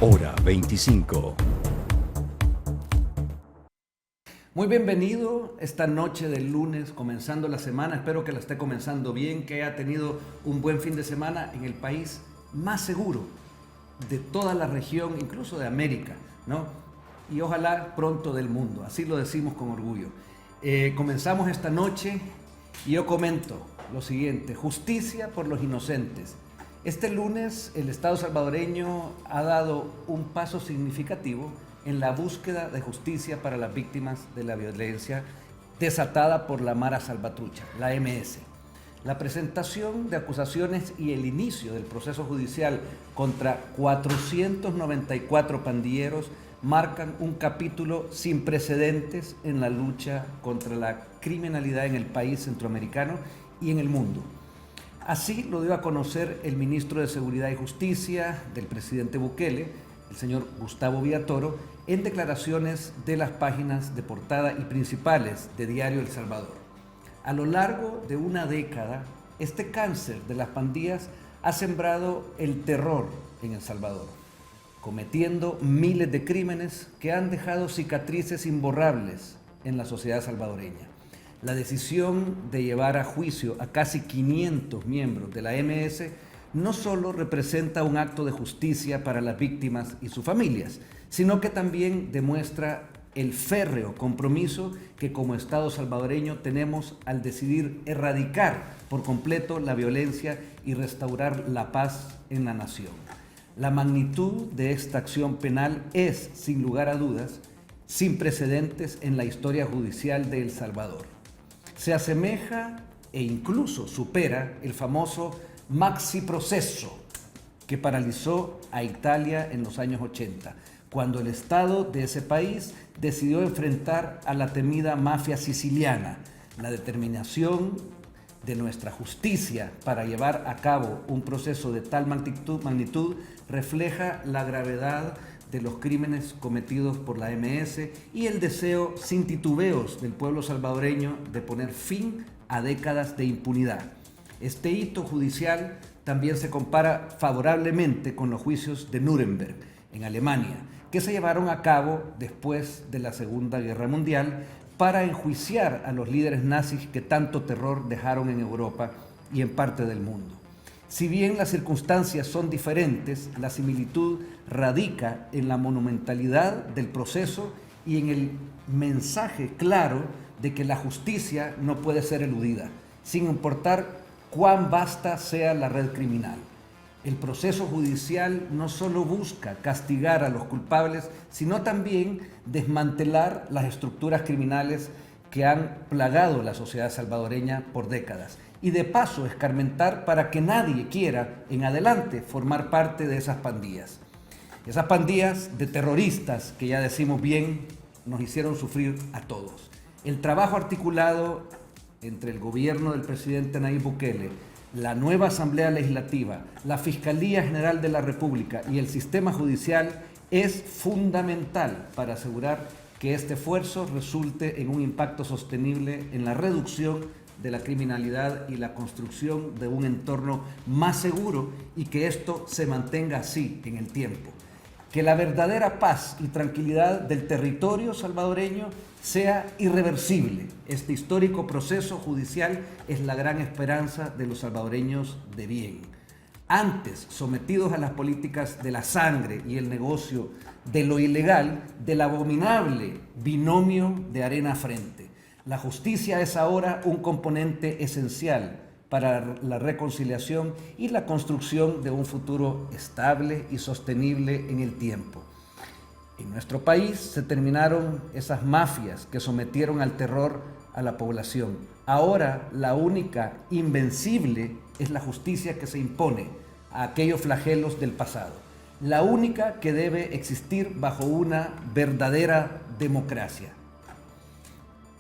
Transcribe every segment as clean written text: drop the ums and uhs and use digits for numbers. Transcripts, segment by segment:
Hora 25. Muy bienvenido esta noche del lunes, comenzando la semana. Espero que la esté comenzando bien, que haya tenido un buen fin de semana en el país más seguro de toda la región, incluso de América, ¿no? Y ojalá pronto del mundo, así lo decimos con orgullo. Comenzamos esta noche y yo comento lo siguiente: justicia por los inocentes. Este lunes el Estado salvadoreño ha dado un paso significativo en la búsqueda de justicia para las víctimas de la violencia desatada por la Mara Salvatrucha, la MS. La presentación de acusaciones y el inicio del proceso judicial contra 494 pandilleros marcan un capítulo sin precedentes en la lucha contra la criminalidad en el país centroamericano y en el mundo. Así lo dio a conocer el ministro de Seguridad y Justicia del presidente Bukele, el señor Gustavo Villatoro, en declaraciones de las páginas de portada y principales de Diario El Salvador. A lo largo de una década, este cáncer de las pandillas ha sembrado el terror en El Salvador, cometiendo miles de crímenes que han dejado cicatrices imborrables en la sociedad salvadoreña. La decisión de llevar a juicio a casi 500 miembros de la MS no solo representa un acto de justicia para las víctimas y sus familias, sino que también demuestra el férreo compromiso que como Estado salvadoreño tenemos al decidir erradicar por completo la violencia y restaurar la paz en la nación. La magnitud de esta acción penal es, sin lugar a dudas, sin precedentes en la historia judicial de El Salvador. Se asemeja e incluso supera el famoso Maxi Proceso que paralizó a Italia en los años 80, cuando el Estado de ese país decidió enfrentar a la temida mafia siciliana. La determinación de nuestra justicia para llevar a cabo un proceso de tal magnitud refleja la gravedad de los crímenes cometidos por la MS y el deseo sin titubeos del pueblo salvadoreño de poner fin a décadas de impunidad. Este hito judicial también se compara favorablemente con los juicios de Nuremberg, en Alemania, que se llevaron a cabo después de la Segunda Guerra Mundial para enjuiciar a los líderes nazis que tanto terror dejaron en Europa y en parte del mundo. Si bien las circunstancias son diferentes, la similitud radica en la monumentalidad del proceso y en el mensaje claro de que la justicia no puede ser eludida, sin importar cuán vasta sea la red criminal. El proceso judicial no solo busca castigar a los culpables, sino también desmantelar las estructuras criminales que han plagado la sociedad salvadoreña por décadas y de paso escarmentar para que nadie quiera en adelante formar parte de esas pandillas. Esas pandillas de terroristas que ya decimos bien nos hicieron sufrir a todos. El trabajo articulado entre el gobierno del presidente Nayib Bukele, la nueva Asamblea Legislativa, la Fiscalía General de la República y el sistema judicial es fundamental para asegurar que este esfuerzo resulte en un impacto sostenible en la reducción de la criminalidad y la construcción de un entorno más seguro y que esto se mantenga así en el tiempo. Que la verdadera paz y tranquilidad del territorio salvadoreño sea irreversible. Este histórico proceso judicial es la gran esperanza de los salvadoreños de bien. Antes sometidos a las políticas de la sangre y el negocio de lo ilegal, del abominable binomio de arena frente. La justicia es ahora un componente esencial para la reconciliación y la construcción de un futuro estable y sostenible en el tiempo. En nuestro país se terminaron esas mafias que sometieron al terror a la población. Ahora la única invencible es la justicia que se impone a aquellos flagelos del pasado. La única que debe existir bajo una verdadera democracia.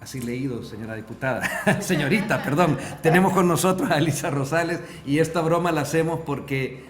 Así leído, señora diputada. Señorita, perdón. Tenemos con nosotros a Elisa Rosales y esta broma la hacemos porque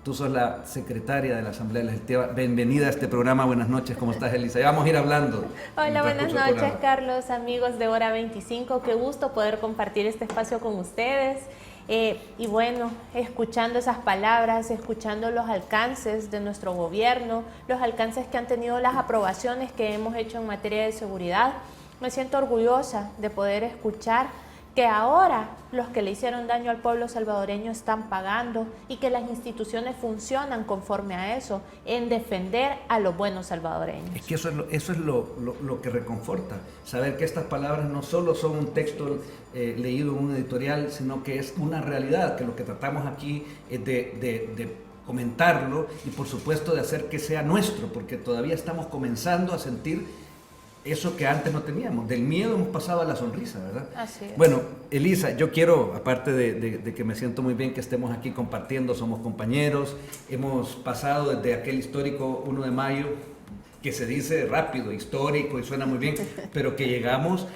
tú sos la secretaria de la Asamblea Legislativa. Bienvenida a este programa. Buenas noches. ¿Cómo estás, Elisa? Ya vamos a ir hablando. Hola, buenas noches, Carlos, amigos de Hora 25. Qué gusto poder compartir este espacio con ustedes. Y bueno, escuchando esas palabras, escuchando los alcances de nuestro gobierno, los alcances que han tenido las aprobaciones que hemos hecho en materia de seguridad, me siento orgullosa de poder escuchar que ahora los que le hicieron daño al pueblo salvadoreño están pagando y que las instituciones funcionan conforme a eso, en defender a los buenos salvadoreños. Es que eso es lo que reconforta, saber que estas palabras no solo son un texto leído en un editorial, sino que es una realidad, que lo que tratamos aquí es de comentarlo y por supuesto de hacer que sea nuestro, porque todavía estamos comenzando a sentir eso que antes no teníamos. Del miedo hemos pasado a la sonrisa, ¿verdad? Así es. Bueno, Elisa, yo quiero, aparte de que me siento muy bien que estemos aquí compartiendo, somos compañeros, hemos pasado desde aquel histórico 1 de mayo, que se dice rápido, histórico y suena muy bien, pero que llegamos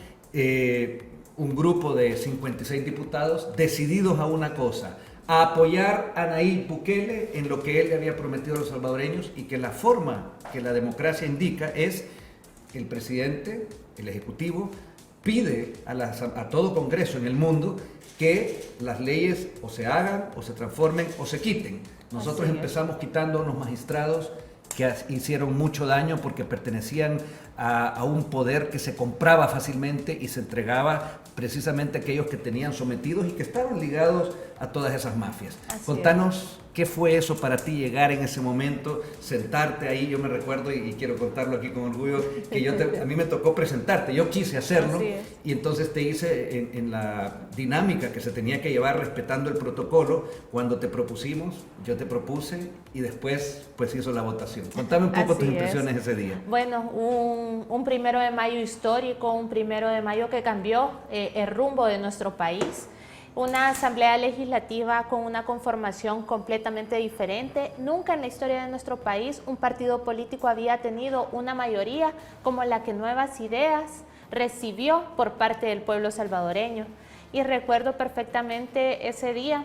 un grupo de 56 diputados decididos a una cosa, a apoyar a Nayib Bukele en lo que él le había prometido a los salvadoreños y que la forma que la democracia indica es el presidente, el ejecutivo, pide a todo Congreso en el mundo que las leyes o se hagan, o se transformen, o se quiten. Nosotros empezamos quitando a unos magistrados que hicieron mucho daño porque pertenecían a un poder que se compraba fácilmente y se entregaba precisamente a aquellos que tenían sometidos y que estaban ligados a todas esas mafias. Contanos qué fue eso para ti, llegar en ese momento, sentarte ahí. Yo me recuerdo, y quiero contarlo aquí con orgullo, que a mí me tocó presentarte, yo quise hacerlo y entonces te hice en la dinámica que se tenía que llevar respetando el protocolo. Cuando te propusimos, yo te propuse y después pues hizo la votación. Contame un poco tus impresiones ese día. Bueno, un 1 de mayo histórico, un 1 de mayo que cambió el rumbo de nuestro país. Una asamblea legislativa con una conformación completamente diferente. Nunca en la historia de nuestro país un partido político había tenido una mayoría como la que Nuevas Ideas recibió por parte del pueblo salvadoreño. Y recuerdo perfectamente ese día,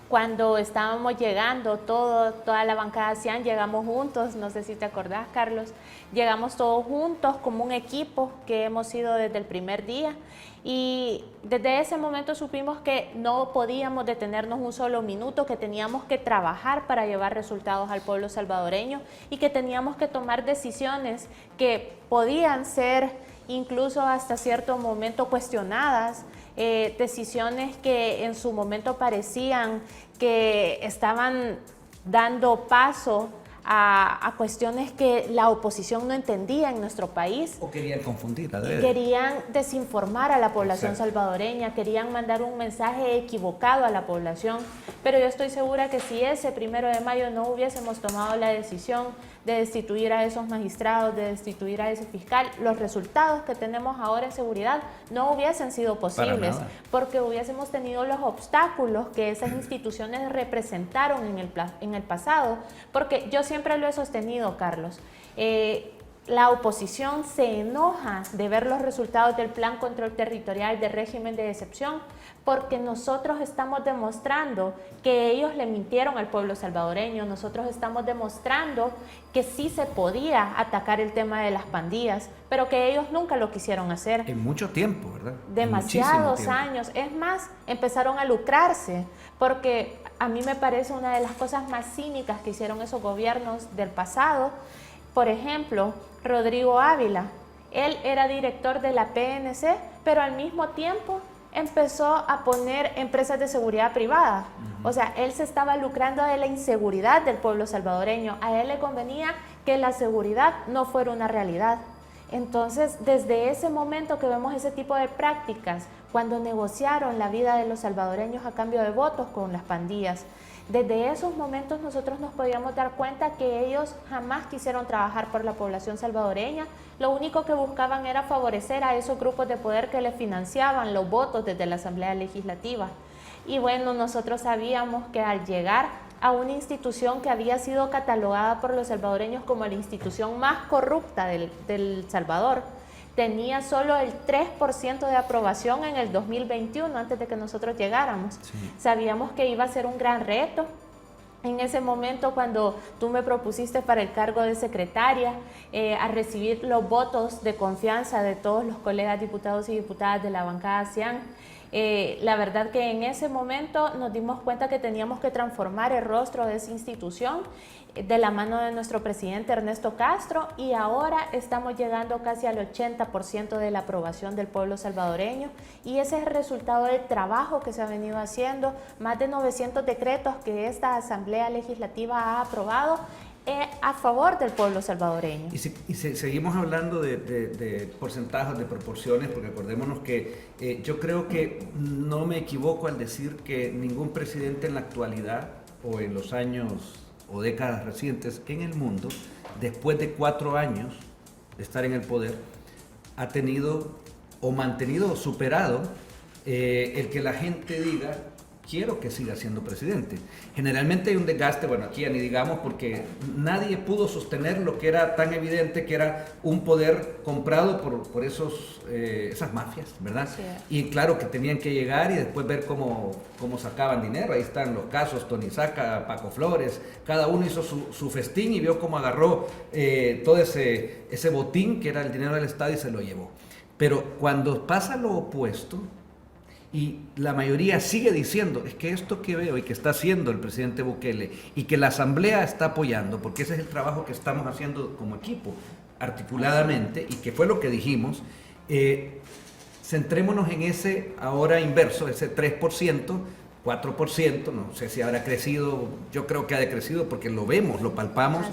cuando estábamos llegando, toda la bancada CIAN, llegamos juntos, no sé si te acordás, Carlos, llegamos todos juntos como un equipo que hemos sido desde el primer día y desde ese momento supimos que no podíamos detenernos un solo minuto, que teníamos que trabajar para llevar resultados al pueblo salvadoreño y que teníamos que tomar decisiones que podían ser incluso hasta cierto momento cuestionadas, decisiones que en su momento parecían que estaban dando paso a cuestiones que la oposición no entendía en nuestro país. O querían confundir. Querían desinformar a la población salvadoreña, querían mandar un mensaje equivocado a la población, pero yo estoy segura que si ese 1 de mayo no hubiésemos tomado la decisión de destituir a esos magistrados, de destituir a ese fiscal, los resultados que tenemos ahora en seguridad no hubiesen sido posibles, porque hubiésemos tenido los obstáculos que esas instituciones representaron en el pasado, porque yo siempre lo he sostenido, Carlos, la oposición se enoja de ver los resultados del Plan Control Territorial de Régimen de Excepción porque nosotros estamos demostrando que ellos le mintieron al pueblo salvadoreño, nosotros estamos demostrando que sí se podía atacar el tema de las pandillas, pero que ellos nunca lo quisieron hacer. En mucho tiempo, ¿verdad? Demasiados años. Es más, empezaron a lucrarse, porque a mí me parece una de las cosas más cínicas que hicieron esos gobiernos del pasado. Por ejemplo, Rodrigo Ávila, él era director de la PNC, pero al mismo tiempo empezó a poner empresas de seguridad privada. O sea, él se estaba lucrando de la inseguridad del pueblo salvadoreño. A él le convenía que la seguridad no fuera una realidad. Entonces, desde ese momento que vemos ese tipo de prácticas, cuando negociaron la vida de los salvadoreños a cambio de votos con las pandillas, desde esos momentos nosotros nos podíamos dar cuenta que ellos jamás quisieron trabajar por la población salvadoreña. Lo único que buscaban era favorecer a esos grupos de poder que les financiaban los votos desde la Asamblea Legislativa. Y bueno, nosotros sabíamos que al llegar a una institución que había sido catalogada por los salvadoreños como la institución más corrupta del Salvador, tenía solo el 3% de aprobación en el 2021, antes de que nosotros llegáramos. Sí. Sabíamos que iba a ser un gran reto. En ese momento, cuando tú me propusiste para el cargo de secretaria, a recibir los votos de confianza de todos los colegas diputados y diputadas de la bancada CIAN, La verdad que en ese momento nos dimos cuenta que teníamos que transformar el rostro de esa institución de la mano de nuestro presidente Ernesto Castro, y ahora estamos llegando casi al 80% de la aprobación del pueblo salvadoreño, y ese es el resultado del trabajo que se ha venido haciendo, más de 900 decretos que esta Asamblea Legislativa ha aprobado a favor del pueblo salvadoreño. Y seguimos hablando de porcentajes, de proporciones, porque acordémonos que yo creo que no me equivoco al decir que ningún presidente en la actualidad o en los años o décadas recientes en el mundo, después de 4 años de estar en el poder, ha tenido o mantenido o superado el que la gente diga: quiero que siga siendo presidente. Generalmente hay un desgaste, bueno, aquí ya ni digamos, porque nadie pudo sostener lo que era tan evidente, que era un poder comprado por esas mafias, ¿verdad? Sí. Y claro que tenían que llegar y después ver cómo sacaban dinero. Ahí están los casos, Tony Saca, Paco Flores, cada uno hizo su festín y vio cómo agarró todo ese botín que era el dinero del Estado y se lo llevó. Pero cuando pasa lo opuesto, y la mayoría sigue diciendo: es que esto que veo y que está haciendo el presidente Bukele y que la Asamblea está apoyando, porque ese es el trabajo que estamos haciendo como equipo, articuladamente, y que fue lo que dijimos, centrémonos en ese ahora inverso, ese 3%, 4%, no sé si habrá crecido, yo creo que ha decrecido porque lo vemos, lo palpamos,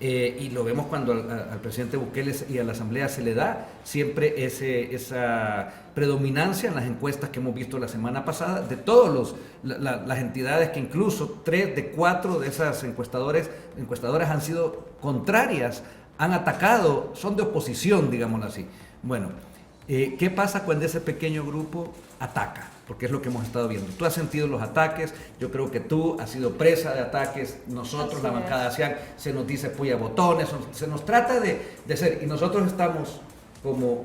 y lo vemos cuando al presidente Bukele y a la Asamblea se le da siempre esa predominancia en las encuestas que hemos visto la semana pasada, de todas las entidades, que incluso 3 de 4 de esas encuestadoras han sido contrarias, han atacado, son de oposición, digámoslo así. Bueno, ¿qué pasa cuando ese pequeño grupo ataca? Porque es lo que hemos estado viendo. Tú has sentido los ataques, yo creo que tú has sido presa de ataques, nosotros, la bancada de ASEAN, se nos dice puya botones, se nos trata de ser, y nosotros estamos como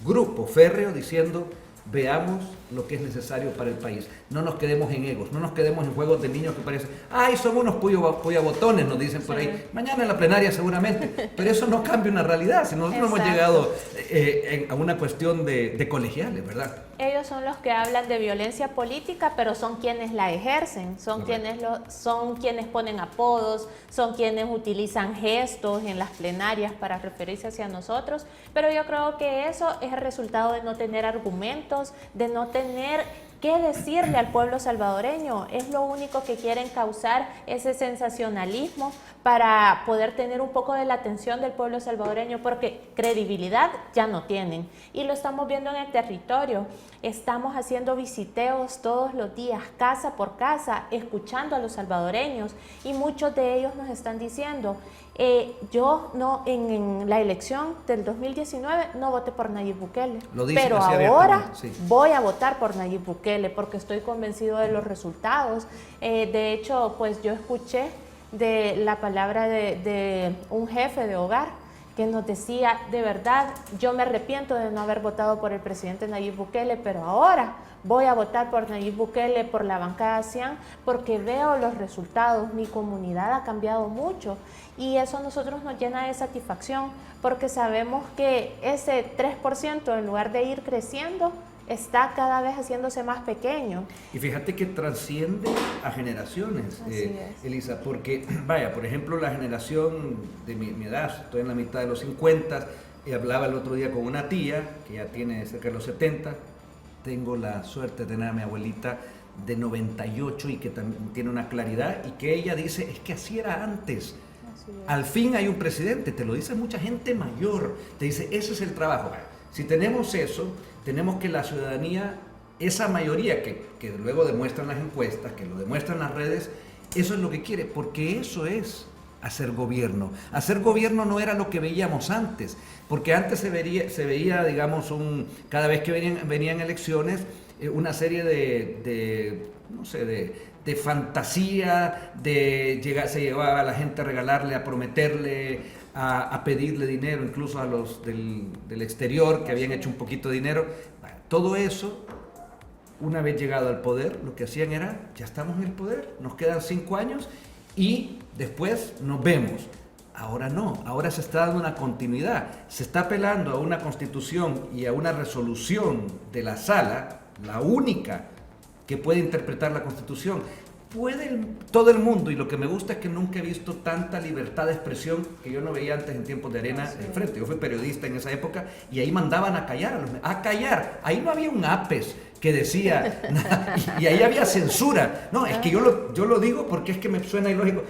grupo férreo diciendo: veamos lo que es necesario para el país. No nos quedemos en egos, no nos quedemos en juegos de niños que parecen: ¡ay, son unos botones! Nos dicen por ahí. Mañana en la plenaria seguramente. Pero eso no cambia una realidad. Si nosotros hemos llegado a una cuestión de colegiales, ¿verdad? Ellos son los que hablan de violencia política, pero son quienes la ejercen, son quienes ponen apodos, son quienes utilizan gestos en las plenarias para referirse hacia nosotros, pero yo creo que eso es el resultado de no tener argumentos, de no tener qué decirle al pueblo salvadoreño. Es lo único que quieren causar, ese sensacionalismo, para poder tener un poco de la atención del pueblo salvadoreño, porque credibilidad ya no tienen, y lo estamos viendo en el territorio. Estamos haciendo visiteos todos los días, casa por casa, escuchando a los salvadoreños, y muchos de ellos nos están diciendo: yo no, en la elección del 2019 no voté por Nayib Bukele, pero ahora voy a votar por Nayib Bukele porque estoy convencido de los resultados. De hecho, pues yo escuché de la palabra de un jefe de hogar que nos decía: de verdad, yo me arrepiento de no haber votado por el presidente Nayib Bukele, pero ahora voy a votar por Nayib Bukele, por la bancada ASEAN, porque veo los resultados, mi comunidad ha cambiado mucho, y eso a nosotros nos llena de satisfacción, porque sabemos que ese 3%, en lugar de ir creciendo, está cada vez haciéndose más pequeño. Y fíjate que trasciende a generaciones, Elisa, porque, vaya, por ejemplo, la generación de mi edad, estoy en la mitad de los 50, y hablaba el otro día con una tía, que ya tiene cerca de los 70, tengo la suerte de tener a mi abuelita de 98 y que también tiene una claridad, y que ella dice: es que así era antes. Al fin hay un presidente, te lo dice mucha gente mayor, te dice: ese es el trabajo. Si tenemos eso, tenemos que la ciudadanía, esa mayoría que luego demuestran las encuestas, que lo demuestran las redes, eso es lo que quiere, porque eso es hacer gobierno. Hacer gobierno no era lo que veíamos antes, porque antes se veía, digamos, cada vez que venían elecciones, una serie de fantasía, se llegaba a la gente a regalarle, a prometerle, a pedirle dinero, incluso a los del exterior que habían hecho un poquito de dinero. Todo eso, una vez llegado al poder, lo que hacían era: ya estamos en el poder, nos quedan 5 años y después nos vemos. Ahora no, ahora se está dando una continuidad, se está apelando a una constitución y a una resolución de la sala, la única que puede interpretar la Constitución. Puede todo el mundo, y lo que me gusta es que nunca he visto tanta libertad de expresión que yo no veía antes en tiempos de Arena enfrente. Yo fui periodista en esa época y ahí mandaban a callar a callar. Ahí no había un APES que decía, y ahí había censura. No, es que yo lo digo porque es que me suena ilógico.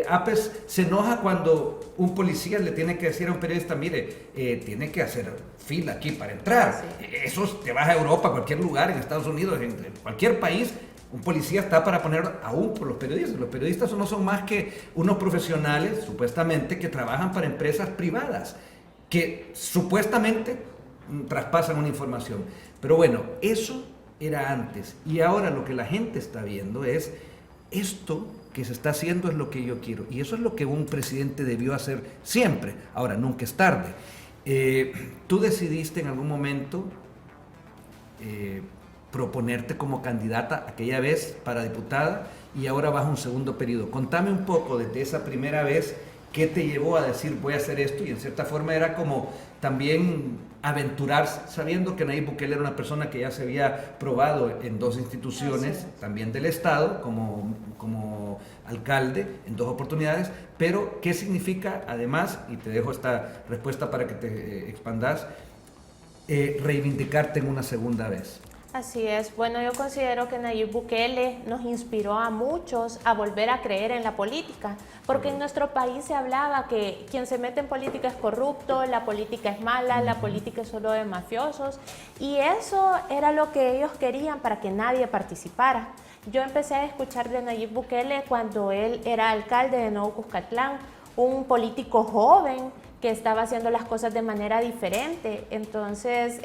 APES se enoja cuando un policía le tiene que decir a un periodista, mire, tiene que hacer fila aquí para entrar. Eso te vas a Europa, a cualquier lugar, en Estados Unidos, en cualquier país. Un policía está para poner aún por los periodistas. Los periodistas no son más que unos profesionales, supuestamente, que trabajan para empresas privadas, que supuestamente traspasan una información. Pero bueno, eso era antes. Y ahora lo que la gente está viendo es esto que se está haciendo es lo que yo quiero. Y eso es lo que un presidente debió hacer siempre. Ahora, nunca es tarde. Tú decidiste en algún momento proponerte como candidata aquella vez para diputada y ahora vas a un segundo periodo. Contame un poco desde esa primera vez qué te llevó a decir voy a hacer esto, y en cierta forma era como también aventurarse sabiendo que Nayib Bukele era una persona que ya se había probado en dos instituciones también del Estado como alcalde en dos oportunidades, pero ¿qué significa además, y te dejo esta respuesta para que te expandas, reivindicarte en una segunda vez? Así es. Bueno, yo considero que Nayib Bukele nos inspiró a muchos a volver a creer en la política, porque en nuestro país se hablaba que quien se mete en política es corrupto, la política es mala, la política es solo de mafiosos, y eso era lo que ellos querían para que nadie participara. Yo empecé a escuchar de Nayib Bukele cuando él era alcalde de Nuevo Cuscatlán, un político joven que estaba haciendo las cosas de manera diferente. Entonces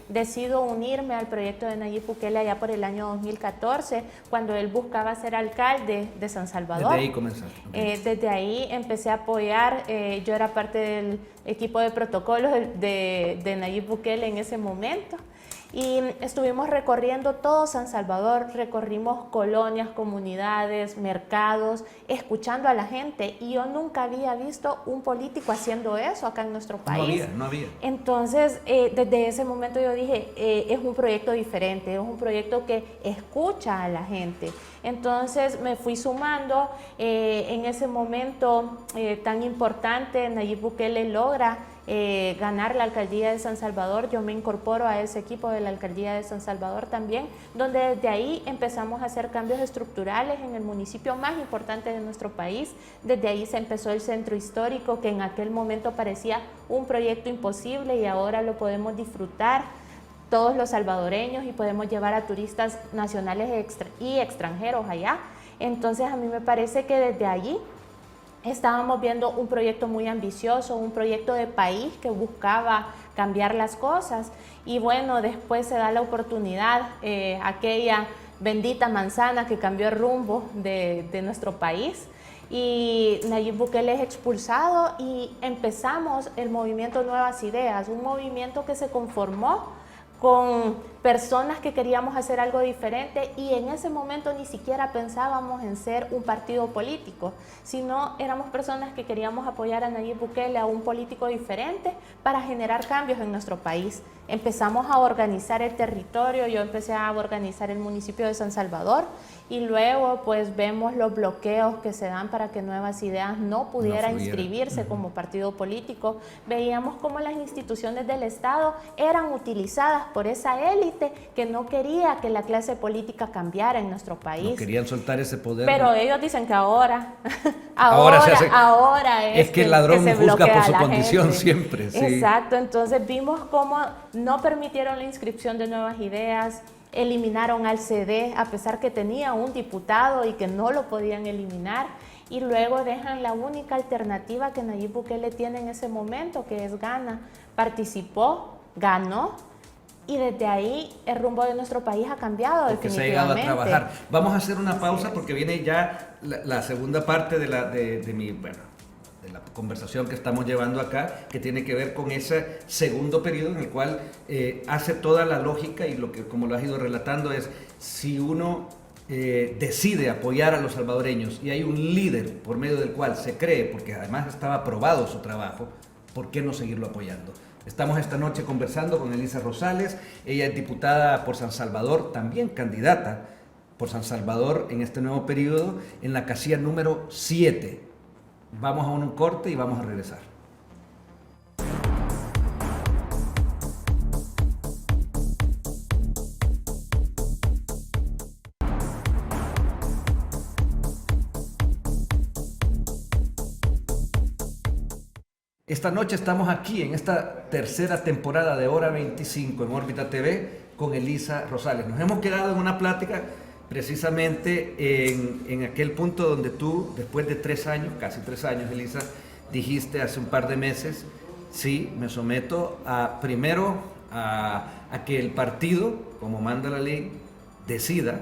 decido unirme al proyecto de Nayib Bukele allá por el año 2014, cuando él buscaba ser alcalde de San Salvador. Desde ahí comenzaste. Desde ahí empecé a apoyar, yo era parte del equipo de protocolos de Nayib Bukele en ese momento. Y estuvimos recorriendo todo San Salvador, recorrimos colonias, comunidades, mercados, escuchando a la gente. Y yo nunca había visto un político haciendo eso acá en nuestro país. No había. Entonces, desde ese momento yo dije, es un proyecto diferente, es un proyecto que escucha a la gente. Entonces me fui sumando, en ese momento tan importante, Nayib Bukele logra ganar la alcaldía de San Salvador. Yo me incorporo a ese equipo de la alcaldía de San Salvador también, donde desde ahí empezamos a hacer cambios estructurales en el municipio más importante de nuestro país. Desde ahí se empezó el centro histórico, que en aquel momento parecía un proyecto imposible y ahora lo podemos disfrutar todos los salvadoreños y podemos llevar a turistas nacionales y extranjeros allá. Entonces a mí me parece que desde allí estábamos viendo un proyecto muy ambicioso, un proyecto de país que buscaba cambiar las cosas. Y bueno, después se da la oportunidad, aquella bendita manzana que cambió el rumbo de nuestro país. Y Nayib Bukele es expulsado y empezamos el movimiento Nuevas Ideas, un movimiento que se conformó con personas que queríamos hacer algo diferente, y en ese momento ni siquiera pensábamos en ser un partido político, sino éramos personas que queríamos apoyar a Nayib Bukele, a un político diferente, para generar cambios en nuestro país. Empezamos a organizar el territorio, yo empecé a organizar el municipio de San Salvador, y luego pues vemos los bloqueos que se dan para que Nuevas Ideas no pudiera inscribirse como partido político. Veíamos cómo las instituciones del Estado eran utilizadas por esa élite que no quería que la clase política cambiara en nuestro país. No querían soltar ese poder. Pero ellos dicen que ahora es que el ladrón que juzga por su condición gente. siempre. Sí. Exacto, entonces vimos cómo no permitieron la inscripción de Nuevas Ideas, eliminaron al CD a pesar que tenía un diputado y que no lo podían eliminar, y luego dejan la única alternativa que Nayib Bukele tiene en ese momento, que es Gana. Participó, ganó, y desde ahí el rumbo de nuestro país ha cambiado porque definitivamente. se ha llegado a trabajar. Vamos a hacer una pausa porque viene ya la segunda parte de la conversación que estamos llevando acá, que tiene que ver con ese segundo periodo en el cual hace toda la lógica, y lo que, como lo has ido relatando, es si uno decide apoyar a los salvadoreños y hay un líder por medio del cual se cree, porque además estaba aprobado su trabajo, ¿por qué no seguirlo apoyando? Estamos esta noche conversando con Elisa Rosales, ella es diputada por San Salvador, también candidata por San Salvador en este nuevo periodo, en la casilla número 7. Vamos a un corte y vamos a regresar. Esta noche estamos aquí en esta tercera temporada de Hora 25 en Órbita TV con Elisa Rosales. Nos hemos quedado en una plática precisamente en aquel punto donde tú, después de 3 años, casi 3 años, Elisa, dijiste hace un par de meses, sí, me someto primero a que el partido, como manda la ley, decida.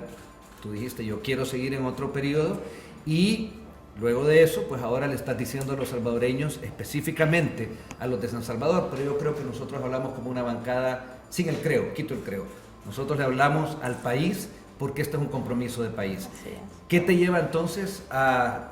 Tú dijiste, yo quiero seguir en otro periodo, y luego de eso, pues ahora le estás diciendo a los salvadoreños, específicamente a los de San Salvador, pero yo creo que nosotros hablamos como una bancada sin el creo, quito el creo. Nosotros le hablamos al país porque este es un compromiso de país. ¿Qué te lleva entonces a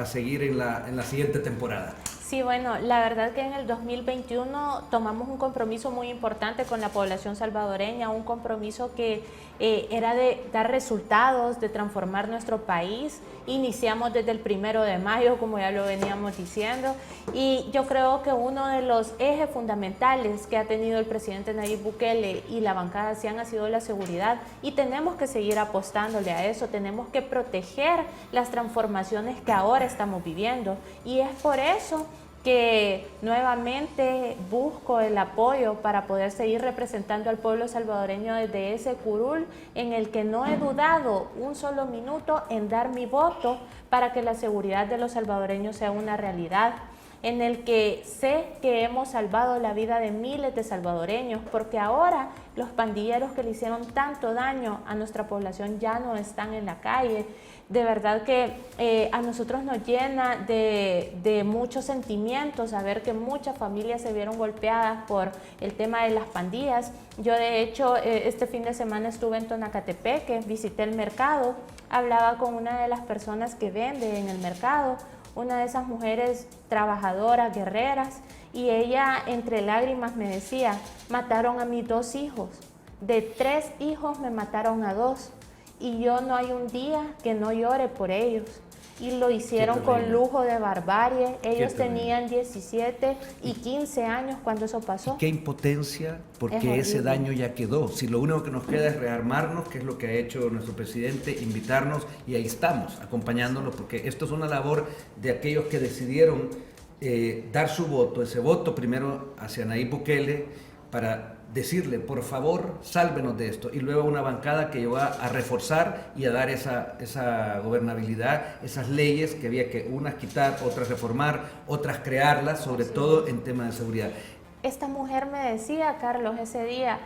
seguir en la siguiente temporada? Sí, bueno, la verdad que en el 2021 tomamos un compromiso muy importante con la población salvadoreña, un compromiso que era de dar resultados, de transformar nuestro país. Iniciamos desde el 1 de mayo, como ya lo veníamos diciendo, y yo creo que uno de los ejes fundamentales que ha tenido el presidente Nayib Bukele y la bancada CIAN ha sido la seguridad, y tenemos que seguir apostándole a eso, tenemos que proteger las transformaciones que ahora estamos viviendo, y es por eso que nuevamente busco el apoyo para poder seguir representando al pueblo salvadoreño desde ese curul en el que no he dudado un solo minuto en dar mi voto para que la seguridad de los salvadoreños sea una realidad, en el que sé que hemos salvado la vida de miles de salvadoreños, porque ahora los pandilleros que le hicieron tanto daño a nuestra población ya no están en la calle. De verdad que a nosotros nos llena de muchos sentimientos saber que muchas familias se vieron golpeadas por el tema de las pandillas. Yo de hecho este fin de semana estuve en Tonacatepeque, visité el mercado, hablaba con una de las personas que vende en el mercado, una de esas mujeres trabajadoras, guerreras, y ella entre lágrimas me decía, mataron a mis 2 hijos, de 3 hijos me mataron a 2, y yo no hay un día que no llore por ellos. Y lo hicieron con lujo de barbarie. Ellos tenían 17 y 15 años cuando eso pasó. Qué impotencia, porque ese daño ya quedó. Si lo único que nos queda es rearmarnos, que es lo que ha hecho nuestro presidente, invitarnos, y ahí estamos, acompañándolos, porque esto es una labor de aquellos que decidieron dar su voto, ese voto primero hacia Nayib Bukele, para decirle, por favor, sálvenos de esto, y luego una bancada que va a reforzar y a dar esa gobernabilidad, esas leyes que había que unas quitar, otras reformar, otras crearlas, sobre todo en temas de seguridad. Esta mujer me decía, Carlos, ese día,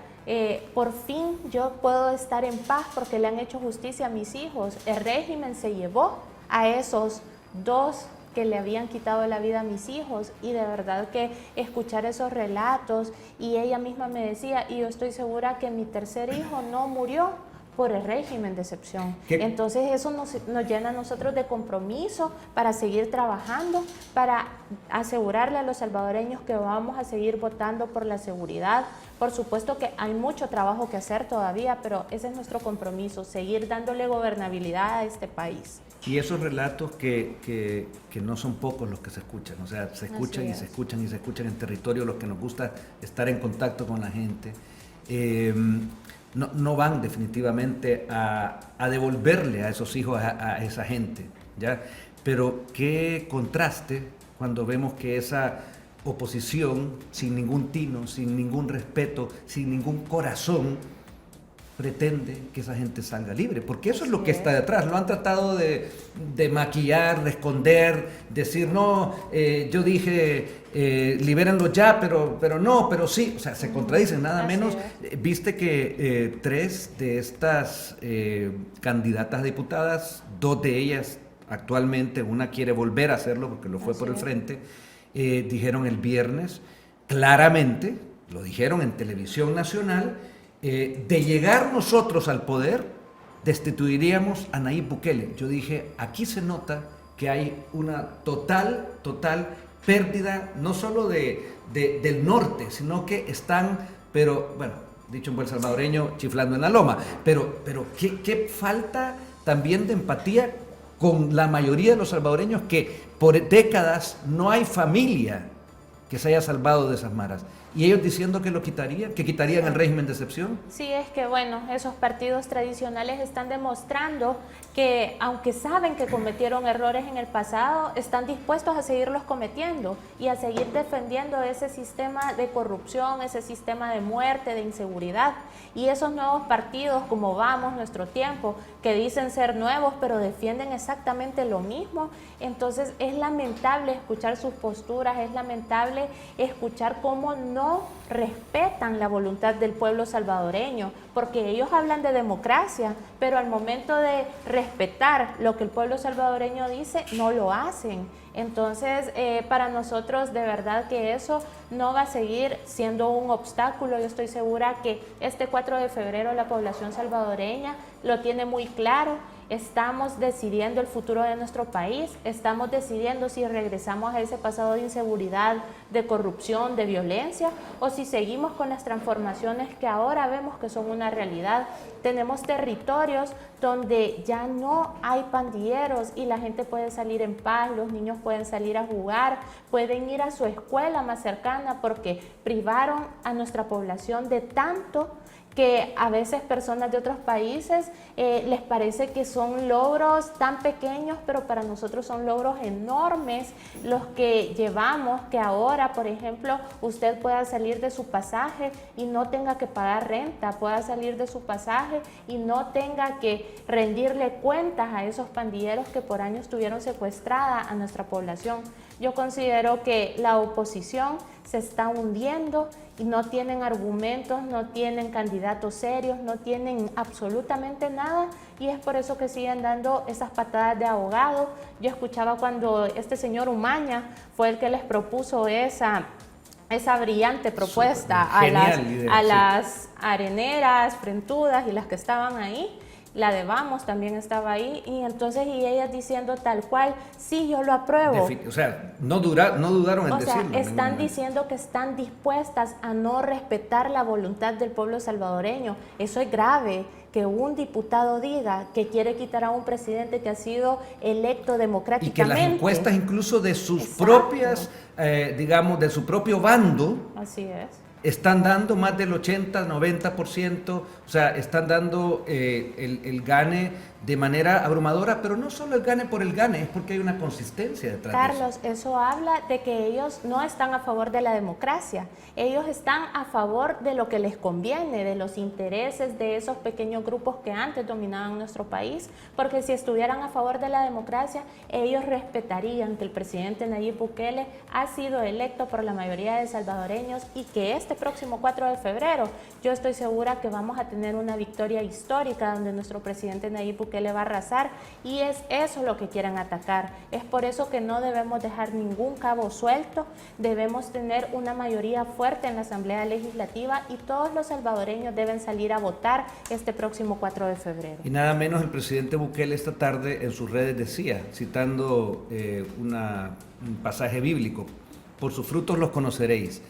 por fin yo puedo estar en paz porque le han hecho justicia a mis hijos. El régimen se llevó a esos 2 que le habían quitado la vida a mis hijos, y de verdad que escuchar esos relatos, y ella misma me decía, y yo estoy segura que mi tercer hijo no murió por el régimen de excepción. Entonces eso nos llena a nosotros de compromiso para seguir trabajando, para asegurarle a los salvadoreños que vamos a seguir votando por la seguridad. Por supuesto que hay mucho trabajo que hacer todavía, pero ese es nuestro compromiso, seguir dándole gobernabilidad a este país. Y esos relatos que no son pocos los que se escuchan, o sea, se escuchan y se escuchan y se escuchan en territorio, los que nos gusta estar en contacto con la gente, no van definitivamente a devolverle a esos hijos a esa gente, ¿ya? Pero qué contraste cuando vemos que esa oposición, sin ningún tino, sin ningún respeto, sin ningún corazón, pretende que esa gente salga libre, porque eso es lo que está detrás. Lo han tratado de maquillar, de esconder, decir, no, yo dije, libérenlo ya, pero no, pero sí, o sea, se contradicen, nada menos. Viste que 3 de estas candidatas a diputadas, 2 de ellas actualmente, una quiere volver a hacerlo porque lo fue por el frente, dijeron el viernes, claramente, lo dijeron en televisión nacional, de llegar nosotros al poder, destituiríamos a Nayib Bukele. Yo dije, aquí se nota que hay una total pérdida no solo del norte, sino que están, pero bueno, dicho en buen salvadoreño, chiflando en la loma, pero ¿qué falta también de empatía con la mayoría de los salvadoreños que por décadas no hay familia que se haya salvado de esas maras? Y ellos diciendo que lo quitarían, que quitarían el régimen de excepción. Sí, es que bueno, esos partidos tradicionales están demostrando que aunque saben que cometieron errores en el pasado, están dispuestos a seguirlos cometiendo y a seguir defendiendo ese sistema de corrupción, ese sistema de muerte, de inseguridad. Y esos nuevos partidos como Vamos, Nuestro Tiempo, que dicen ser nuevos pero defienden exactamente lo mismo, entonces es lamentable escuchar sus posturas, es lamentable escuchar cómo no respetan la voluntad del pueblo salvadoreño, porque ellos hablan de democracia, pero al momento de respetar lo que el pueblo salvadoreño dice, no lo hacen. Entonces, para nosotros de verdad que eso no va a seguir siendo un obstáculo. Yo estoy segura que este 4 de febrero la población salvadoreña lo tiene muy claro. Estamos decidiendo el futuro de nuestro país, estamos decidiendo si regresamos a ese pasado de inseguridad, de corrupción, de violencia, o si seguimos con las transformaciones que ahora vemos que son una realidad. Tenemos territorios donde ya no hay pandilleros y la gente puede salir en paz, los niños pueden salir a jugar, pueden ir a su escuela más cercana porque privaron a nuestra población de tanto que a veces personas de otros países les parece que son logros tan pequeños, pero para nosotros son logros enormes los que llevamos, que ahora, por ejemplo, usted pueda salir de su pasaje y no tenga que pagar renta, pueda salir de su pasaje y no tenga que rendirle cuentas a esos pandilleros que por años tuvieron secuestrada a nuestra población. Yo considero que la oposición se está hundiendo y no tienen argumentos, no tienen candidatos serios, no tienen absolutamente nada y es por eso que siguen dando esas patadas de ahogado. Yo escuchaba cuando este señor Umaña fue el que les propuso esa brillante propuesta a las areneras, frentudas y las que estaban ahí. La de Vamos también estaba ahí y entonces y ellas diciendo tal cual, sí, yo lo apruebo. O sea, no dudaron en decirlo. O sea, están diciendo que están dispuestas a no respetar la voluntad del pueblo salvadoreño. Eso es grave, que un diputado diga que quiere quitar a un presidente que ha sido electo democráticamente. Y que las encuestas incluso de sus propias, digamos, de su propio bando. Así es. Están dando más del 80-90%, o sea, están dando el gane de manera abrumadora, pero no solo el gane por el gane, es porque hay una consistencia detrás Carlos, de eso habla de que ellos no están a favor de la democracia, ellos están a favor de lo que les conviene, de los intereses de esos pequeños grupos que antes dominaban nuestro país, porque si estuvieran a favor de la democracia, ellos respetarían que el presidente Nayib Bukele ha sido electo por la mayoría de salvadoreños y que este próximo 4 de febrero yo estoy segura que vamos a tener una victoria histórica donde nuestro presidente Nayib Bukele va a arrasar y es eso lo que quieren atacar. Es por eso que no debemos dejar ningún cabo suelto, debemos tener una mayoría fuerte en la Asamblea Legislativa y todos los salvadoreños deben salir a votar este próximo 4 de febrero. Y nada menos el presidente Bukele esta tarde en sus redes decía, citando un pasaje bíblico, por sus frutos los conoceréis.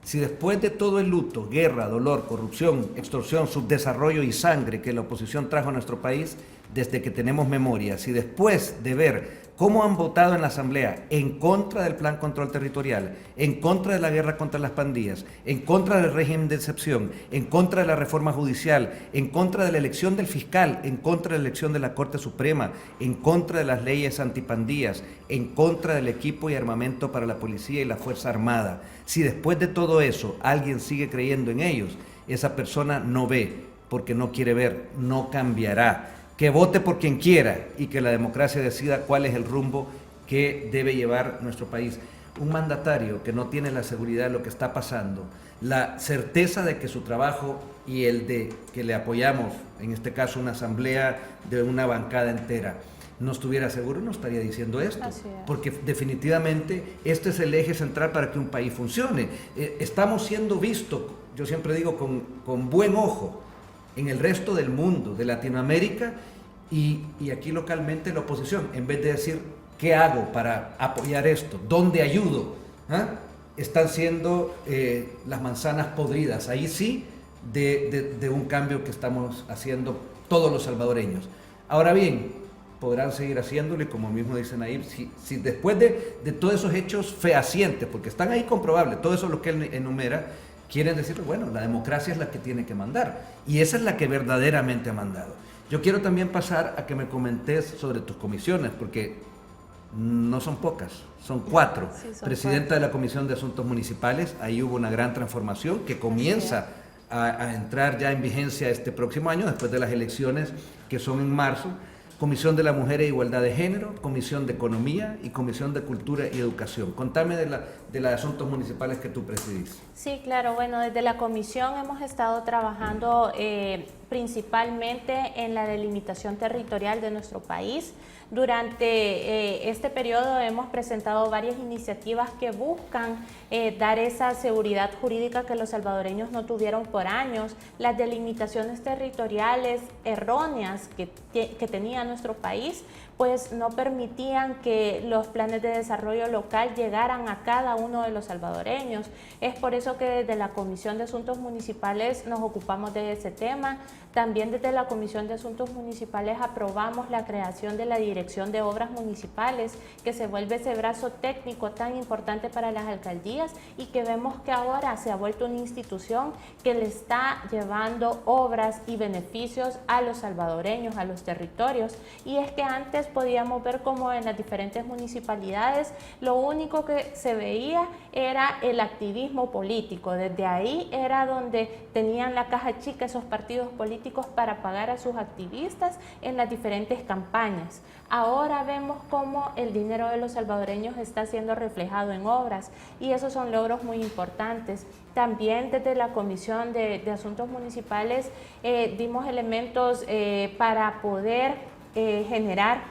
Si después de todo el luto, guerra, dolor, corrupción, extorsión, subdesarrollo y sangre que la oposición trajo a nuestro país desde que tenemos memoria, si después de ver cómo han votado en la Asamblea en contra del Plan Control Territorial, en contra de la guerra contra las pandillas, en contra del régimen de excepción, en contra de la reforma judicial, en contra de la elección del fiscal, en contra de la elección de la Corte Suprema, en contra de las leyes antipandillas, en contra del equipo y armamento para la policía y la Fuerza Armada, si después de todo eso alguien sigue creyendo en ellos, esa persona no ve porque no quiere ver, no cambiará. Que vote por quien quiera y que la democracia decida cuál es el rumbo que debe llevar nuestro país. Un mandatario que no tiene la seguridad de lo que está pasando, la certeza de que su trabajo y el de que le apoyamos, en este caso una asamblea de una bancada entera, no estuviera seguro, no estaría diciendo esto, porque definitivamente este es el eje central para que un país funcione. Estamos siendo vistos, yo siempre digo, con buen ojo en el resto del mundo, de Latinoamérica y aquí localmente la oposición, en vez de decir ¿Qué hago para apoyar esto? ¿Dónde ayudo? ¿Ah? Están siendo las manzanas podridas, ahí sí, de un cambio que estamos haciendo todos los salvadoreños. Ahora bien, podrán seguir haciéndolo y como mismo dicen ahí, si después de todos esos hechos fehacientes, porque están ahí comprobables, todo eso lo que él enumera, quieren decir, bueno, la democracia es la que tiene que mandar y esa es la que verdaderamente ha mandado. Yo quiero también pasar a que me comentes sobre tus comisiones, porque no son pocas, son 4. Sí, son Presidenta 4. de la Comisión de Asuntos Municipales, ahí hubo una gran transformación que comienza a entrar ya en vigencia este próximo año, después de las elecciones que son en marzo. Comisión de la Mujer e Igualdad de Género, Comisión de Economía y Comisión de Cultura y Educación. Contame de los asuntos municipales que tú presidís. Sí, claro. Bueno, desde la comisión hemos estado trabajando principalmente en la delimitación territorial de nuestro país. Durante este periodo hemos presentado varias iniciativas que buscan dar esa seguridad jurídica que los salvadoreños no tuvieron por años. Las delimitaciones territoriales erróneas que tenía nuestro país, pues no permitían que los planes de desarrollo local llegaran a cada uno de los salvadoreños. Es por eso que desde la Comisión de Asuntos Municipales nos ocupamos de ese tema. También desde la Comisión de Asuntos Municipales aprobamos la creación de la Dirección de Obras Municipales, que se vuelve ese brazo técnico tan importante para las alcaldías y que vemos que ahora se ha vuelto una institución que le está llevando obras y beneficios a los salvadoreños, a los territorios. Y es que antes podíamos ver como en las diferentes municipalidades lo único que se veía era el activismo político. Desde ahí era donde tenían la caja chica esos partidos políticos para pagar a sus activistas en las diferentes campañas. Ahora vemos cómo el dinero de los salvadoreños está siendo reflejado en obras y esos son logros muy importantes. También desde la Comisión de Asuntos Municipales dimos elementos para poder generar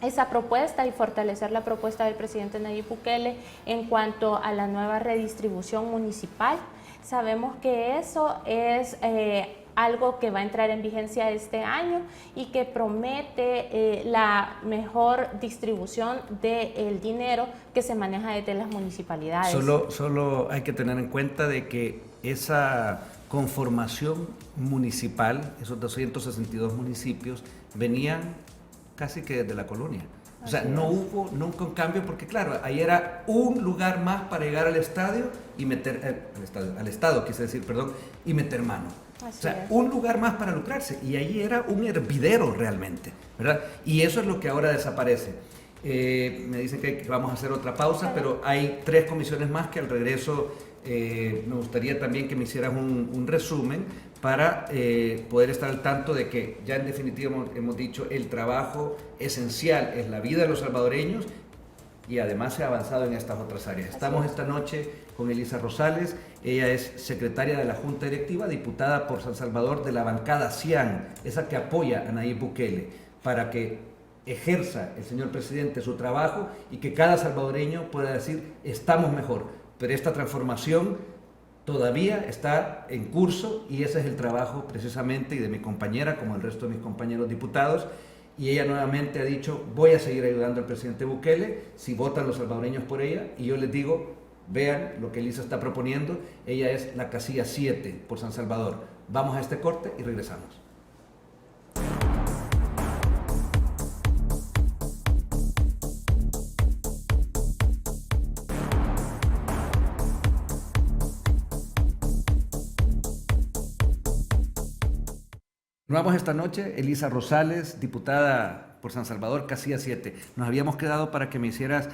esa propuesta y fortalecer la propuesta del presidente Nayib Bukele en cuanto a la nueva redistribución municipal. Sabemos que eso es algo que va a entrar en vigencia este año y que promete la mejor distribución del dinero que se maneja desde las municipalidades. Solo hay que tener en cuenta de que esa conformación municipal, esos 262 municipios, venían casi que desde la colonia. O sea, no hubo nunca un cambio porque, claro, ahí era un lugar más para llegar al estadio y meter, al estado, quise decir, perdón, y meter mano. Así o sea, es. un lugar más para lucrarse. Y ahí era un hervidero realmente, ¿verdad? Y eso es lo que ahora desaparece. Me dicen que vamos a hacer otra pausa, pero hay 3 comisiones más que al regreso me gustaría también que me hicieras un resumen para poder estar al tanto de que ya en definitiva hemos dicho el trabajo esencial es la vida de los salvadoreños y además se ha avanzado en estas otras áreas. Estamos esta noche con Elisa Rosales, ella es secretaria de la Junta Directiva, diputada por San Salvador de la bancada CIAN, esa que apoya a Nayib Bukele, para que ejerza el señor presidente su trabajo y que cada salvadoreño pueda decir estamos mejor, pero esta transformación todavía está en curso y ese es el trabajo precisamente y de mi compañera como el resto de mis compañeros diputados. Y ella nuevamente ha dicho, voy a seguir ayudando al presidente Bukele si votan los salvadoreños por ella. Y yo les digo, vean lo que Elisa está proponiendo. Ella es la casilla 7 por San Salvador. Vamos a este corte y regresamos. Continuamos esta noche, Elisa Rosales, diputada por San Salvador, casilla 7. Nos habíamos quedado para que me hicieras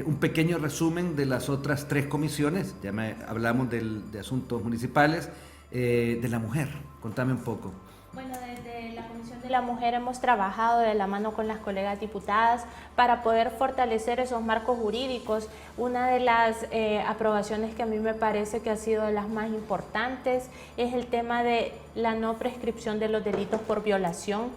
un pequeño resumen de las otras 3 comisiones. Ya hablamos de asuntos municipales, de la mujer. Contame un poco. Bueno, desde la Comisión de la Mujer hemos trabajado de la mano con las colegas diputadas para poder fortalecer esos marcos jurídicos. Una de las aprobaciones que a mí me parece que ha sido de las más importantes es el tema de la no prescripción de los delitos por violación.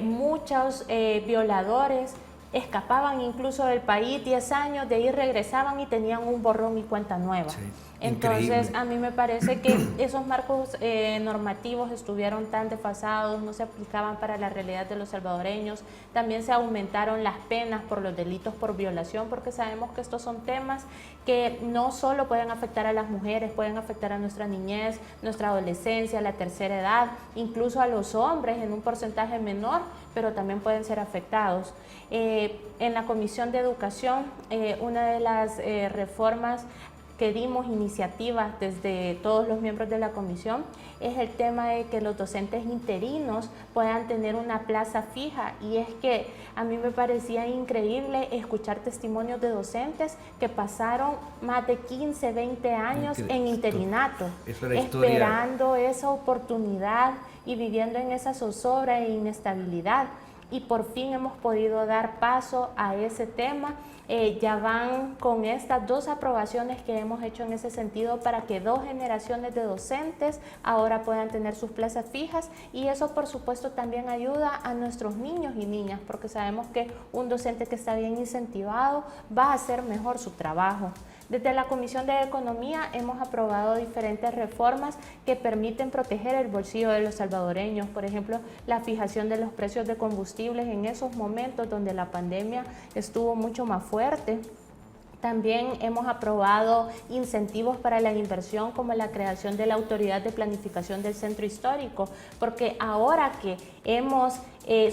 Muchos violadores escapaban incluso del país 10 años, de ahí regresaban y tenían un borrón y cuenta nueva. Sí. Entonces, Increíble. a mí me parece que esos marcos normativos estuvieron tan desfasados, no se aplicaban para la realidad de los salvadoreños. También se aumentaron las penas por los delitos por violación, porque sabemos que estos son temas que no solo pueden afectar a las mujeres, pueden afectar a nuestra niñez, nuestra adolescencia, la tercera edad, incluso a los hombres en un porcentaje menor, pero también pueden ser afectados. En la Comisión de Educación, una de las reformas que dimos iniciativas desde todos los miembros de la comisión es el tema de que los docentes interinos puedan tener una plaza fija, y es que a mí me parecía increíble escuchar testimonios de docentes que pasaron más de 15, 20 años en interinato, esperando esa oportunidad y viviendo en esa zozobra e inestabilidad. Y por fin hemos podido dar paso a ese tema. Ya van con estas 2 aprobaciones que hemos hecho en ese sentido para que 2 generaciones de docentes ahora puedan tener sus plazas fijas, y eso por supuesto también ayuda a nuestros niños y niñas, porque sabemos que un docente que está bien incentivado va a hacer mejor su trabajo. Desde la Comisión de Economía hemos aprobado diferentes reformas que permiten proteger el bolsillo de los salvadoreños. Por ejemplo, la fijación de los precios de combustibles en esos momentos donde la pandemia estuvo mucho más fuerte. También hemos aprobado incentivos para la inversión, como la creación de la Autoridad de Planificación del Centro Histórico, porque ahora que hemos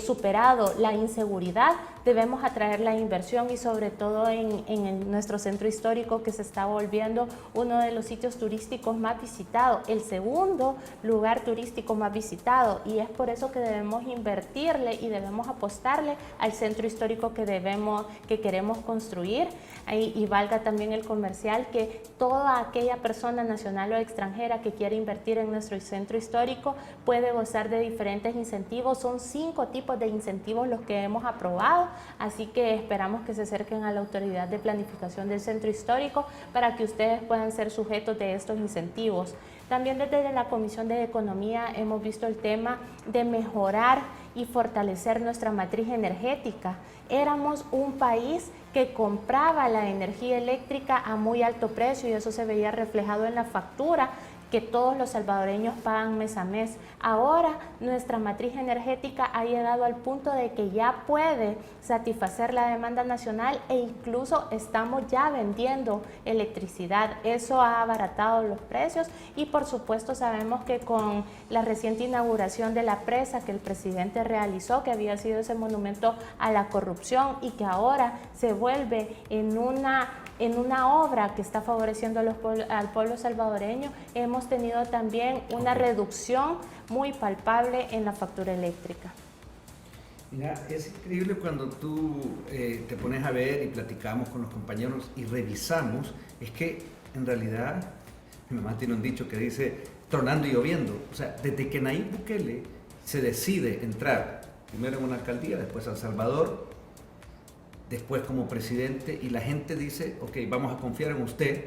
superado la inseguridad, debemos atraer la inversión, y sobre todo en nuestro centro histórico, que se está volviendo uno de los sitios turísticos más visitados, el segundo lugar turístico más visitado, y es por eso que debemos invertirle y debemos apostarle al centro histórico que queremos construir. Y valga también el comercial, que toda aquella persona nacional o extranjera que quiera invertir en nuestro centro histórico puede gozar de diferentes incentivos. Son 5 tipos de incentivos los que hemos aprobado, así que esperamos que se acerquen a la Autoridad de Planificación del Centro Histórico para que ustedes puedan ser sujetos de estos incentivos. También desde la Comisión de Economía hemos visto el tema de mejorar y fortalecer nuestra matriz energética. Éramos un país que compraba la energía eléctrica a muy alto precio, y eso se veía reflejado en la factura que todos los salvadoreños pagan mes a mes. Ahora nuestra matriz energética ha llegado al punto de que ya puede satisfacer la demanda nacional, e incluso estamos ya vendiendo electricidad. Eso ha abaratado los precios, y por supuesto sabemos que con la reciente inauguración de la presa que el presidente realizó, que había sido ese monumento a la corrupción, y que ahora se vuelve en una obra que está favoreciendo al pueblo salvadoreño, hemos tenido también una reducción muy palpable en la factura eléctrica. Mira, es increíble cuando tú te pones a ver y platicamos con los compañeros y revisamos, es que en realidad, mi mamá tiene un dicho que dice, tronando y lloviendo. O sea, desde que Nayib Bukele se decide entrar, primero en una alcaldía, después a El Salvador, después como presidente, y la gente dice, ok, vamos a confiar en usted,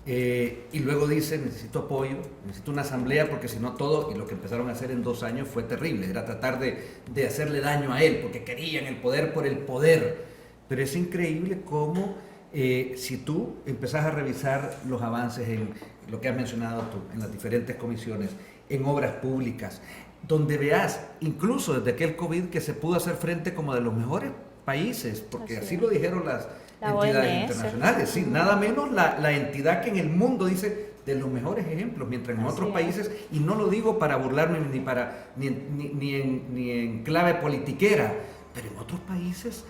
y luego dice, necesito apoyo, necesito una asamblea, porque si no todo, y lo que empezaron a hacer en 2 años fue terrible, era tratar de hacerle daño a él, porque querían el poder por el poder. Pero es increíble cómo, si tú empezás a revisar los avances en lo que has mencionado tú, en las diferentes comisiones, en obras públicas, donde veas, incluso desde aquel COVID, que se pudo hacer frente como de los mejores países, porque así lo dijeron las entidades internacionales, sí, nada menos la entidad que en el mundo dice de los mejores ejemplos, mientras en otros países, y no lo digo para burlarme ni en clave politiquera, pero en otros países,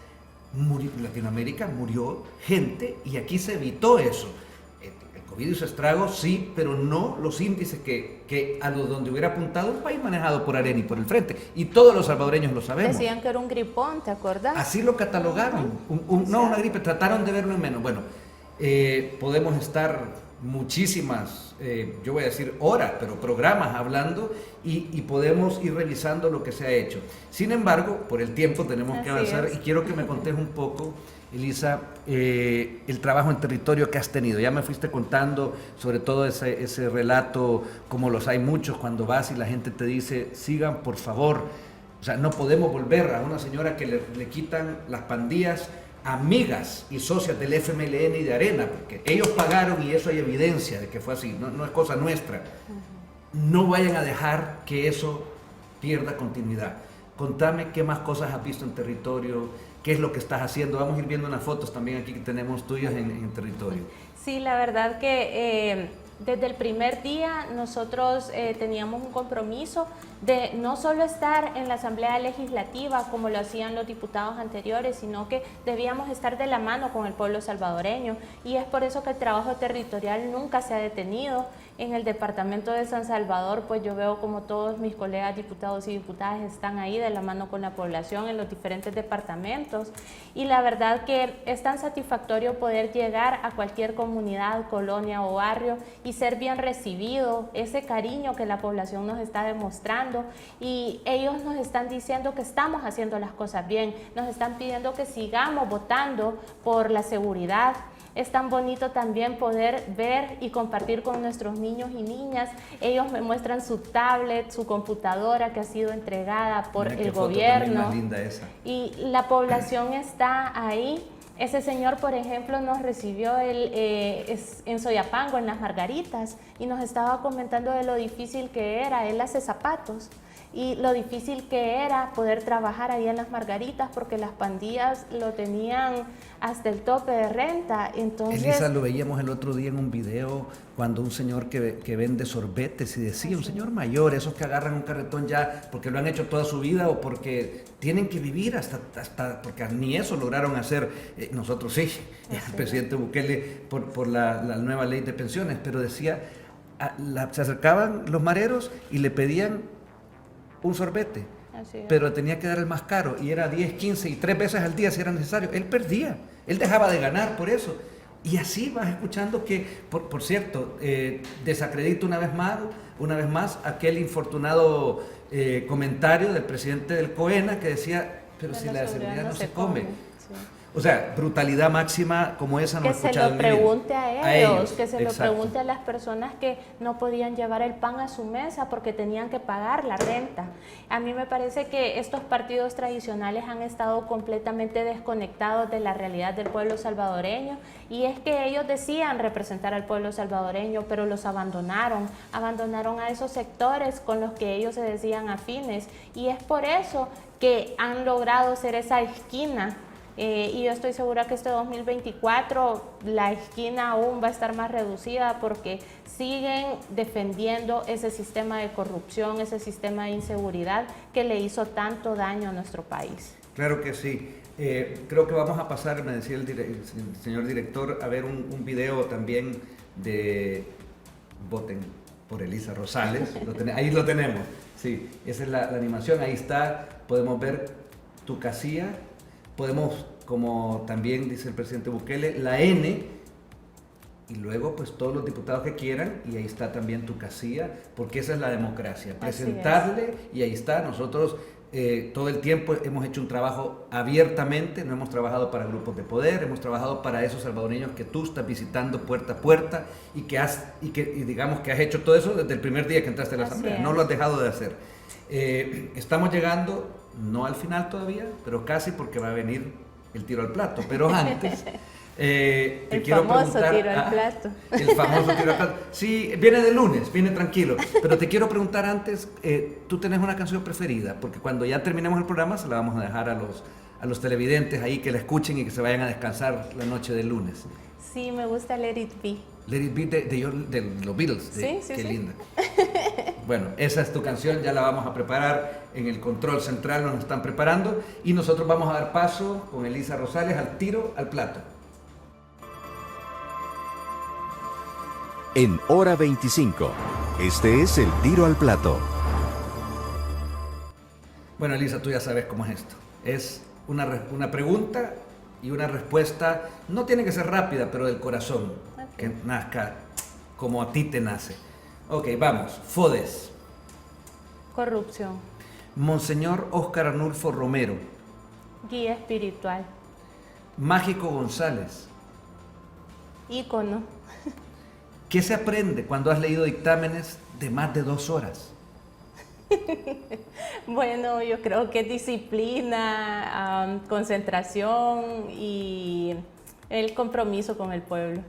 Latinoamérica, murió gente, y aquí se evitó eso. El COVID hizo estragos, sí, pero no los índices que a los donde hubiera apuntado un país manejado por Arena y por el Frente. Y todos los salvadoreños lo sabemos. Decían que era un gripón, ¿te acuerdas? Así lo catalogaron. No una gripe, trataron de verlo en menos. Bueno, podemos estar muchísimas, yo voy a decir horas, pero programas hablando, y podemos ir revisando lo que se ha hecho. Sin embargo, por el tiempo tenemos que avanzar, y quiero que me contes un poco, Elisa, el trabajo en territorio que has tenido. Ya me fuiste contando sobre todo ese relato, como los hay muchos, cuando vas y la gente te dice, sigan por favor. O sea, no podemos volver a una señora que le quitan las pandillas amigas y socias del FMLN y de Arena, porque ellos pagaron y eso hay evidencia de que fue así, no es cosa nuestra, no vayan a dejar que eso pierda continuidad. Contame qué más cosas has visto en territorio, qué es lo que estás haciendo. Vamos a ir viendo unas fotos también aquí que tenemos tuyas en territorio. Sí, la verdad que desde el primer día nosotros teníamos un compromiso de no solo estar en la Asamblea Legislativa como lo hacían los diputados anteriores, sino que debíamos estar de la mano con el pueblo salvadoreño, y es por eso que el trabajo territorial nunca se ha detenido. En el departamento de San Salvador, pues yo veo como todos mis colegas diputados y diputadas están ahí de la mano con la población en los diferentes departamentos, y la verdad que es tan satisfactorio poder llegar a cualquier comunidad, colonia o barrio y ser bien recibido, ese cariño que la población nos está demostrando, y ellos nos están diciendo que estamos haciendo las cosas bien, nos están pidiendo que sigamos votando por la seguridad. Es tan bonito también poder ver y compartir con nuestros niños y niñas. Ellos me muestran su tablet, su computadora que ha sido entregada por el gobierno. Más linda esa. Y la población está ahí. Ese señor, por ejemplo, nos recibió en Soyapango, en Las Margaritas, y nos estaba comentando de lo difícil que era. Él hace zapatos. Y lo difícil que era poder trabajar ahí en Las Margaritas porque las pandillas lo tenían hasta el tope de renta. Entonces, Elisa, lo veíamos el otro día en un video cuando un señor que vende sorbetes y decía, un señor mayor, esos que agarran un carretón ya porque lo han hecho toda su vida o porque tienen que vivir hasta porque ni eso lograron hacer. Nosotros sí, el presidente Bukele por la nueva ley de pensiones, pero decía, se acercaban los mareros y le pedían un sorbete, pero tenía que dar el más caro y era 10, 15 y 3 veces al día si era necesario. Él perdía, él dejaba de ganar por eso. Y así vas escuchando que, por cierto, desacredito una vez más aquel infortunado comentario del presidente del COENA que decía, pero si la seguridad no se come. Sí. O sea, brutalidad máxima como esa no he escuchado en mi vida. Que se lo pregunte a ellos, que se lo pregunte a las personas que no podían llevar el pan a su mesa porque tenían que pagar la renta. A mí me parece que estos partidos tradicionales han estado completamente desconectados de la realidad del pueblo salvadoreño, y es que ellos decían representar al pueblo salvadoreño, pero los abandonaron a esos sectores con los que ellos se decían afines, y es por eso que han logrado ser esa esquina. Y yo estoy segura que este 2024 la esquina aún va a estar más reducida porque siguen defendiendo ese sistema de corrupción, ese sistema de inseguridad que le hizo tanto daño a nuestro país. Claro que sí. Creo que vamos a pasar, me decía el señor director, a ver un video también de Voten por Elisa Rosales. Ahí lo tenemos. Sí, esa es la animación, ahí está, podemos ver tu casilla. Podemos, como también dice el presidente Bukele, la N, y luego pues todos los diputados que quieran, y ahí está también tu casilla, porque esa es la democracia, presentarle, y ahí está. Nosotros todo el tiempo hemos hecho un trabajo abiertamente, no hemos trabajado para grupos de poder, hemos trabajado para esos salvadoreños que tú estás visitando puerta a puerta, y digamos que has hecho todo eso desde el primer día que entraste a la Asamblea, no lo has dejado de hacer. Estamos llegando, no al final todavía, pero casi, porque va a venir el tiro al plato, pero antes te quiero preguntar, tiro al plato. El famoso tiro al plato. Sí, viene de lunes, viene tranquilo, pero te quiero preguntar antes, tú tenés una canción preferida, porque cuando ya terminemos el programa se la vamos a dejar a los televidentes ahí que la escuchen y que se vayan a descansar la noche del lunes. Sí, me gusta Let It Be. Let It Be de los Beatles. Sí, qué sí. linda. Bueno, esa es tu canción, ya la vamos a preparar en el control central, nos están preparando, y nosotros vamos a dar paso con Elisa Rosales al tiro al plato. En Hora 25, este es el tiro al plato. Bueno, Elisa, tú ya sabes cómo es esto. Es una pregunta y una respuesta, no tiene que ser rápida, pero del corazón, que nazca como a ti te nace. Ok, vamos. Fodes. Corrupción. Monseñor Óscar Arnulfo Romero. Guía espiritual. Mágico González. Ícono. ¿Qué se aprende cuando has leído dictámenes de más de 2 horas? Bueno, yo creo que disciplina, concentración y el compromiso con el pueblo.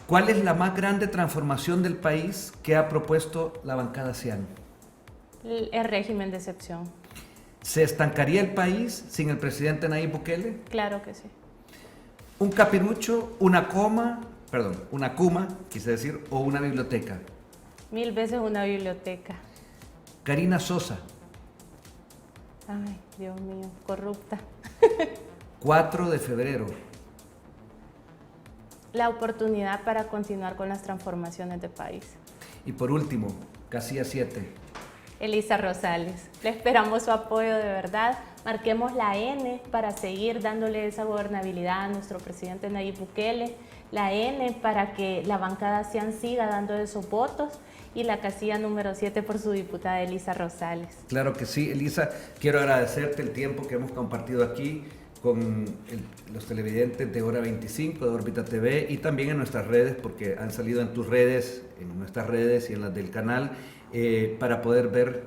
¿Cuál es la más grande transformación del país que ha propuesto la bancada Cian? El régimen de excepción. ¿Se estancaría el país sin el presidente Nayib Bukele? Claro que sí. ¿Un capirucho, una cuma, quise decir, o una biblioteca? 1000 veces una biblioteca. Karina Sosa, Ay, Dios mío, corrupta. 4 de febrero. La oportunidad para continuar con las transformaciones del país. Y por último, casilla 7. Elisa Rosales, le esperamos su apoyo de verdad. Marquemos la N para seguir dándole esa gobernabilidad a nuestro presidente Nayib Bukele. La N para que la bancada Cian siga dando esos votos. Y la casilla número 7 por su diputada Elisa Rosales. Claro que sí, Elisa, quiero agradecerte el tiempo que hemos compartido aquí con los televidentes de Hora 25, de Órbita TV y también en nuestras redes, porque han salido en tus redes, en nuestras redes y en las del canal, para poder ver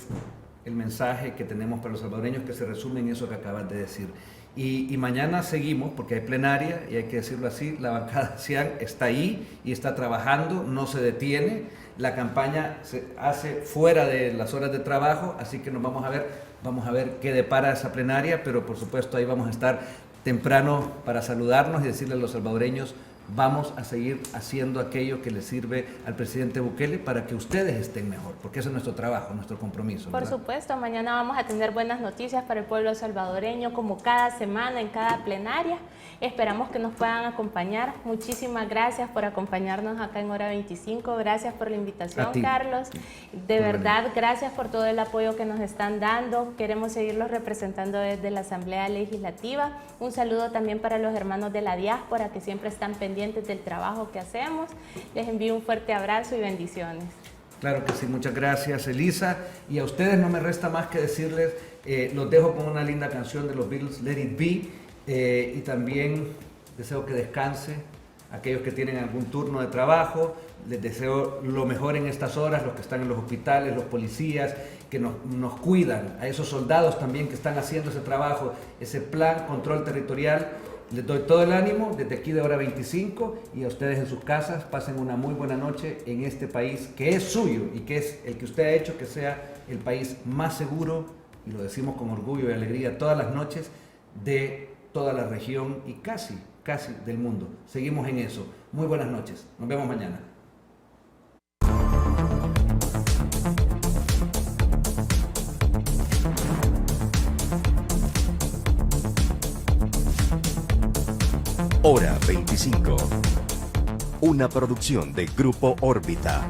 el mensaje que tenemos para los salvadoreños que se resume en eso que acabas de decir. Y mañana seguimos, porque hay plenaria, y hay que decirlo así, la bancada Cian está ahí y está trabajando, no se detiene, la campaña se hace fuera de las horas de trabajo, así que nos vamos a ver qué depara esa plenaria, pero por supuesto ahí vamos a estar temprano para saludarnos y decirle a los salvadoreños, vamos a seguir haciendo aquello que le sirve al presidente Bukele para que ustedes estén mejor, porque ese es nuestro trabajo, nuestro compromiso. Por supuesto, mañana vamos a tener buenas noticias para el pueblo salvadoreño, como cada semana, en cada plenaria. Esperamos que nos puedan acompañar. Muchísimas gracias por acompañarnos acá en Hora 25. Gracias por la invitación, Carlos. De verdad, gracias por todo el apoyo que nos están dando. Queremos seguirlos representando desde la Asamblea Legislativa. Un saludo también para los hermanos de la diáspora que siempre están pendientes del trabajo que hacemos. Les envío un fuerte abrazo y bendiciones. Claro que sí, muchas gracias, Elisa. Y a ustedes no me resta más que decirles, los dejo con una linda canción de los Beatles, Let It Be. Y también deseo que descanse aquellos que tienen algún turno de trabajo. Les deseo lo mejor en estas horas, los que están en los hospitales, los policías, que nos cuidan, a esos soldados también que están haciendo ese trabajo, ese plan control territorial. Les doy todo el ánimo desde aquí de Hora 25 y a ustedes en sus casas pasen una muy buena noche en este país que es suyo y que es el que usted ha hecho que sea el país más seguro, y lo decimos con orgullo y alegría todas las noches, de toda la región y casi del mundo. Seguimos en eso. Muy buenas noches. Nos vemos mañana. Hora 25. Una producción de Grupo Órbita.